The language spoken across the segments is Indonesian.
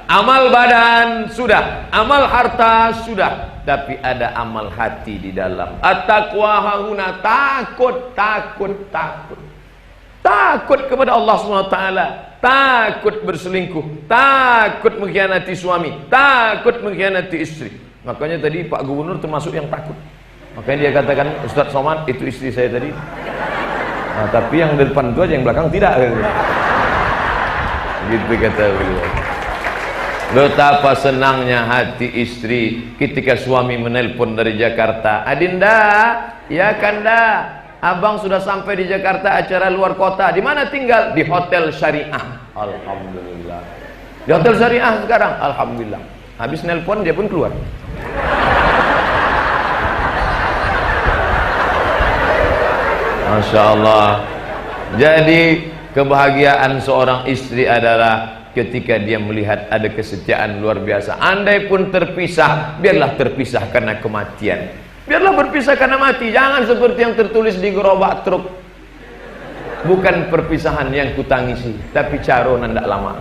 Amal badan sudah, amal harta sudah, tapi ada amal hati di dalam. At-taqwa hahuna, takut kepada Allah SWT, takut berselingkuh, takut mengkhianati suami, takut mengkhianati istri. Makanya tadi Pak Gubernur termasuk yang takut. Makanya dia katakan, Ustadz Somad itu istri saya tadi. Nah, tapi yang di depan itu aja, yang belakang tidak. Gitu kata beliau. Betapa senangnya hati istri ketika suami menelpon dari Jakarta. Adinda, ya Kanda, abang sudah sampai di Jakarta, acara luar kota. Di mana tinggal? Di Hotel Syariah. Alhamdulillah. Di Hotel Syariah sekarang. Alhamdulillah. Habis nelpon dia pun keluar. Masya Allah. Jadi kebahagiaan seorang istri adalah ketika dia melihat ada kesetiaan luar biasa. Andai pun terpisah, biarlah terpisah karena kematian. Biarlah berpisah karena mati. Jangan seperti yang tertulis di gerobak truk. Bukan perpisahan yang kutangisi, tapi caro nandak lama.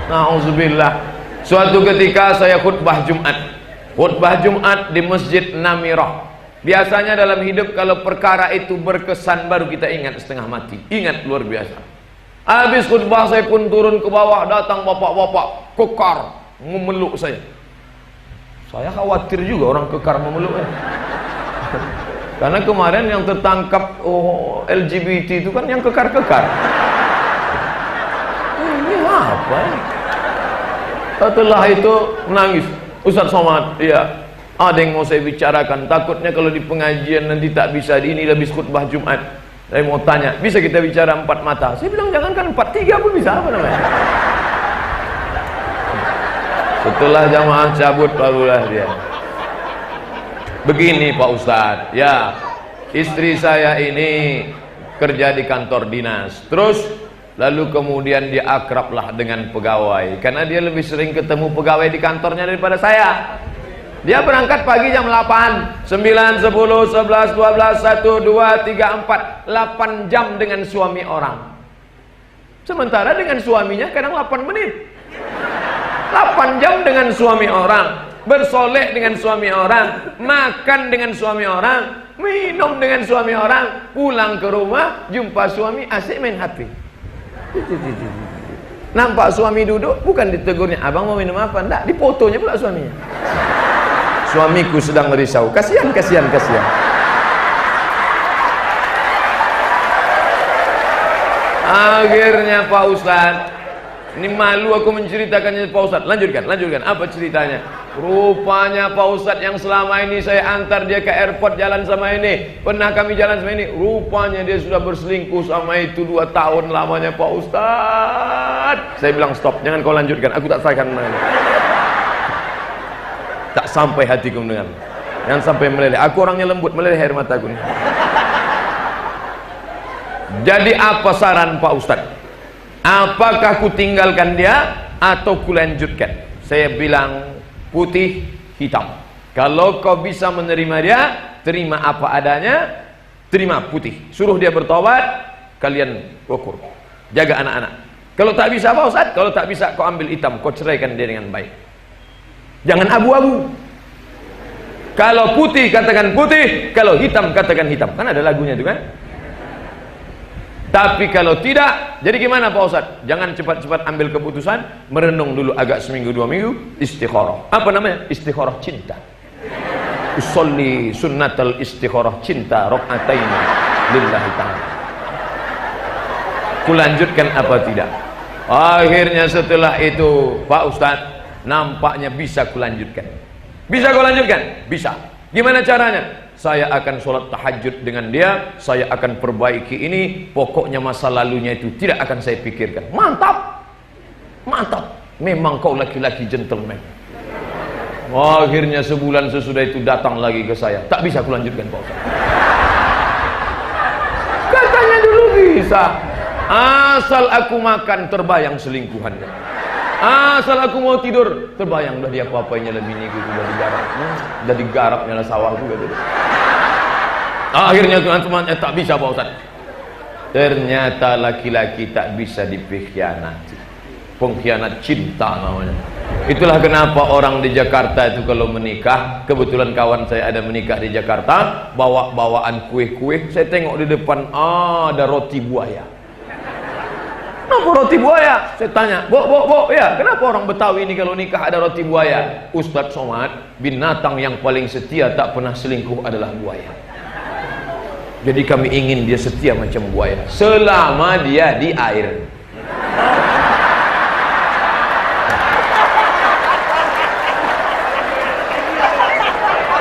Nauzubillah. Suatu ketika saya khutbah Jumat di Masjid Namirah. Biasanya dalam hidup kalau perkara itu berkesan baru kita ingat setengah mati. Ingat luar biasa. Habis khutbah saya pun turun ke bawah, datang bapak-bapak kekar memeluk saya. Saya khawatir juga orang kekar memeluk. Karena kemarin yang tertangkap LGBT itu kan yang kekar-kekar. Ini apa ya? Setelah itu menangis. Ustadz Somad, ya. Ada yang mau saya bicarakan, takutnya kalau di pengajian nanti tak bisa. Ini habis khutbah Jumat, saya mau tanya, bisa kita bicara empat mata? Saya bilang jangankan empat, tiga pun bisa, apa namanya. Setelah jamaah cabut barulah dia. Begini Pak Ustadz, ya, istri saya ini kerja di kantor dinas, terus lalu kemudian dia akrablah dengan pegawai, karena dia lebih sering ketemu pegawai di kantornya daripada saya. Dia berangkat pagi jam 8, 9, 10, 11, 12, 1, 2, 3, 4 8 jam dengan suami orang. Sementara dengan suaminya kadang 8 menit. 8 jam dengan suami orang, bersolek dengan suami orang, makan dengan suami orang, minum dengan suami orang, pulang ke rumah jumpa suami asik main HP. Nampak suami duduk, bukan ditegurnya, abang mau minum apa? Enggak, difotonya pula suaminya. Suamiku sedang merisau. Kasihan. Akhirnya Pak Ustadz, ini malu aku menceritakannya Pak Ustadz. Lanjutkan. Apa ceritanya? Rupanya Pak Ustadz yang selama ini saya antar dia ke airport jalan sama ini, pernah kami jalan sama ini, rupanya dia sudah berselingkuh sama itu 2 tahun lamanya Pak Ustadz. Saya bilang stop, jangan kau lanjutkan, aku tak sayangkan mana. Tak sampai hatiku mendengar. Jangan sampai meleleh. Aku orangnya lembut, meleleh air mataku. Jadi apa saran Pak Ustadz? Apakah ku tinggalkan dia atau ku lanjutkan? Saya bilang putih hitam. Kalau kau bisa menerima dia, terima apa adanya, terima putih. Suruh dia bertobat, kalian ukur. Jaga anak-anak. Kalau tak bisa Pak Ustadz, kalau tak bisa kau ambil hitam, kau ceraikan dia dengan baik. Jangan abu-abu. Kalau putih katakan putih, kalau hitam katakan hitam. Kan ada lagunya itu kan. Tapi kalau tidak, jadi gimana Pak Ustadz? Jangan cepat-cepat ambil keputusan, merenung dulu agak seminggu 2 minggu, istikharah. Apa namanya? Istikharah cinta. Usolli sunnatal istikharah cinta raka'atain lillahi ta'ala. Kulanjutkan apa tidak? Akhirnya setelah itu Pak Ustadz, nampaknya bisa kulanjutkan. Bisa kau lanjutkan? Bisa. Gimana caranya? Saya akan sholat tahajud dengan dia, saya akan perbaiki ini, pokoknya masa lalunya itu tidak akan saya pikirkan. Mantap. Memang kau laki-laki gentleman. Akhirnya sebulan sesudah itu datang lagi ke saya. Tak bisa kulanjutkan Pak Ustaz. Katanya dulu bisa. Asal aku makan terbayang selingkuhannya. Asal aku mau tidur terbayang dah dia apa-apanya lebih ini gitu, udah digarap. Udah digarapnya lah sawahku gitu. Akhirnya teman-temannya tak bisa Pak Ustaz. Ternyata laki-laki tak bisa dipikhianati. pengkhianat cinta namanya. Itulah kenapa orang di Jakarta itu kalau menikah, kebetulan kawan saya ada menikah di Jakarta, bawa bawaan kue-kue, saya tengok di depan ada roti buaya. Kenapa roti buaya? Saya tanya, Bo, ya, kenapa orang Betawi ini kalau nikah ada roti buaya? Ustadz Somad, binatang yang paling setia tak pernah selingkuh adalah buaya. Jadi kami ingin dia setia macam buaya selama dia di air.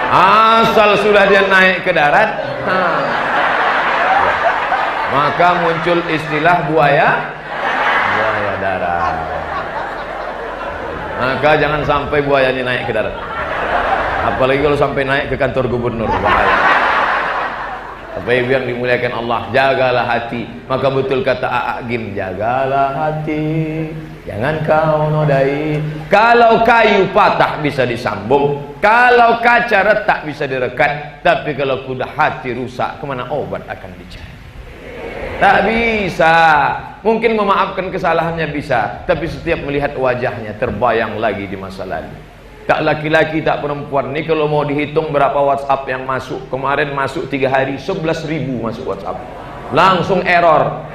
Asal sudah dia naik ke darat, maka muncul istilah buaya darat. Maka jangan sampai buayanya naik ke darat, apalagi kalau sampai naik ke kantor gubernur, bahaya. Bapak Ibu yang dimuliakan Allah, jagalah hati. Maka betul kata A'agim, jagalah hati, jangan kau nodai. Kalau kayu patah bisa disambung, kalau kaca retak bisa direkat, tapi kalau kuda hati rusak, kemana obat akan dicari? Tak bisa. Mungkin memaafkan kesalahannya bisa, tapi setiap melihat wajahnya terbayang lagi di masa lalu. Tak laki-laki tak perempuan. Ini kalau mau dihitung berapa WhatsApp yang masuk, kemarin masuk 3 hari 11.000 masuk WhatsApp, langsung error.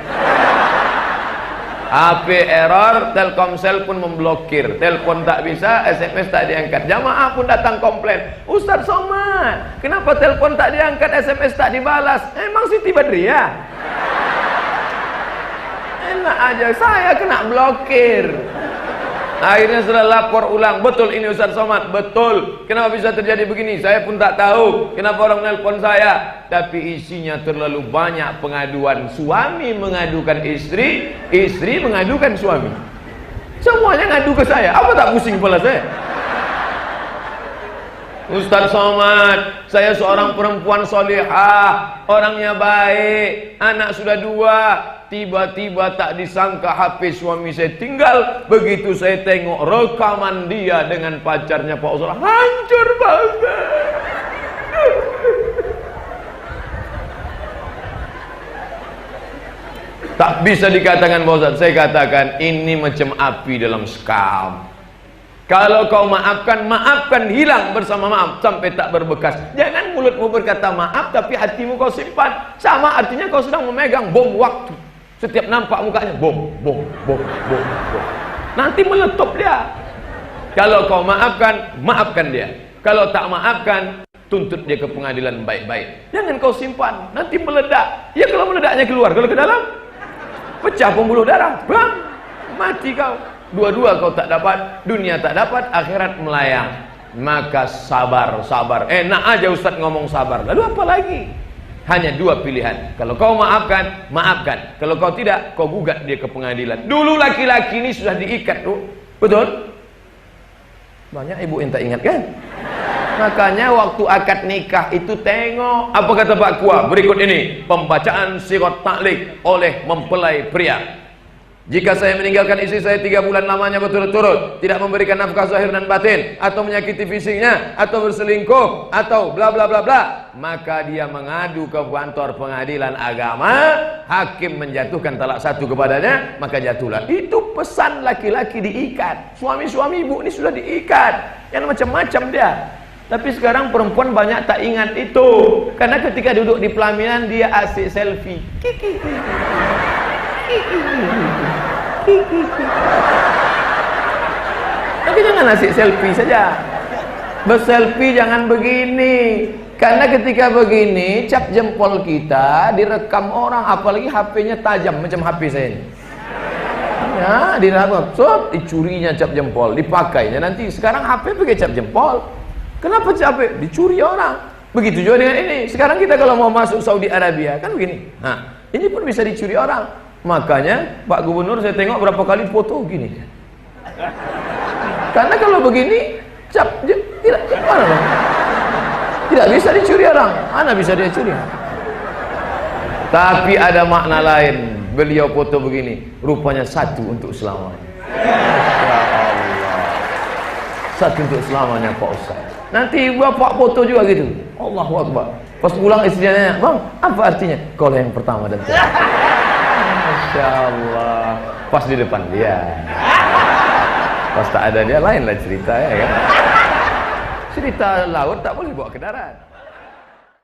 HP error, Telkomsel pun memblokir, telepon tak bisa, SMS tak diangkat. Jamaah pun datang komplain, Ustadz Somad, kenapa telepon tak diangkat, SMS tak dibalas? Emang Siti Badriah? Enak aja, saya kena blokir. Akhirnya setelah lapor ulang, betul ini Ustadz Somad, betul. Kenapa bisa terjadi begini? Saya pun tak tahu. Kenapa orang nelpon saya? Tapi isinya terlalu banyak pengaduan. Suami mengadukan istri, istri mengadukan suami. Semuanya ngadu ke saya. Apa tak pusing kepala saya? Ustadz Somad, saya seorang perempuan solihah, orangnya baik, anak sudah 2, tiba-tiba tak disangka HP suami saya tinggal. Begitu saya tengok rekaman dia dengan pacarnya Pak Ustadz, hancur banget. Tak bisa dikatakan Pak Ustadz, saya katakan ini macam api dalam sekam. Kalau kau maafkan, maafkan hilang bersama maaf sampai tak berbekas. Jangan mulutmu berkata maaf tapi hatimu kau simpan. Sama artinya kau sedang memegang bom waktu. Setiap nampak mukanya bom. Nanti meletup dia. Kalau kau maafkan, maafkan dia. Kalau tak maafkan, tuntut dia ke pengadilan baik-baik. Jangan kau simpan, nanti meledak. Ya kalau meledaknya keluar, kalau ke dalam pecah pembuluh darah, bang, mati kau. Dua-dua kau tak dapat, dunia tak dapat, akhirat melayang. Maka sabar. Enak aja Ustadz ngomong sabar. Lalu apa lagi? Hanya 2 pilihan. Kalau kau maafkan, maafkan. Kalau kau tidak, kau gugat dia ke pengadilan. Dulu laki-laki ini sudah diikat, betul? Banyak ibu yang tak ingat kan? Makanya waktu akad nikah itu tengok apa kata Pak Kua berikut ini, pembacaan sirat taklik oleh mempelai pria. Jika saya meninggalkan istri saya 3 bulan lamanya berturut-turut, tidak memberikan nafkah zahir dan batin, atau menyakiti fisiknya, atau berselingkuh, atau bla bla bla bla, maka dia mengadu ke kantor pengadilan agama, hakim menjatuhkan talak 1 kepadanya, maka jatuhlah. Itu pesan laki-laki diikat. Suami-suami ibu ini sudah diikat, yang macam-macam dia. Tapi sekarang perempuan banyak tak ingat itu, karena ketika duduk di pelaminan dia asik selfie. Tapi jangan asik selfie saja. Berselfie jangan begini, karena ketika begini cap jempol kita direkam orang, apalagi HP-nya tajam macam HP saya ini. Ya, direkam, dicurinya cap jempol, dipakainya nanti. Sekarang HP pakai cap jempol. Kenapa capek? Dicuri orang. Begitu juga dengan ini. Sekarang kita kalau mau masuk Saudi Arabia kan begini. Nah, ini pun bisa dicuri orang. Makanya Pak Gubernur saya tengok berapa kali foto gini. Karena kalau begini tidak bisa dicuri orang. Mana bisa dia curi? Tapi ada makna lain. Beliau foto begini, rupanya 1 untuk selamanya. Ya Allah. 1 untuk selamanya Pak Ustaz. Nanti bapak foto juga gitu. Allahu Akbar. Pas pulang istrinya nanya, "Bang, apa artinya?" Kau yang pertama dan terakhir. Masya Allah, pas di depan dia. Pas tak ada dia lain lah cerita ya kan. Cerita laut tak boleh bawa ke darat.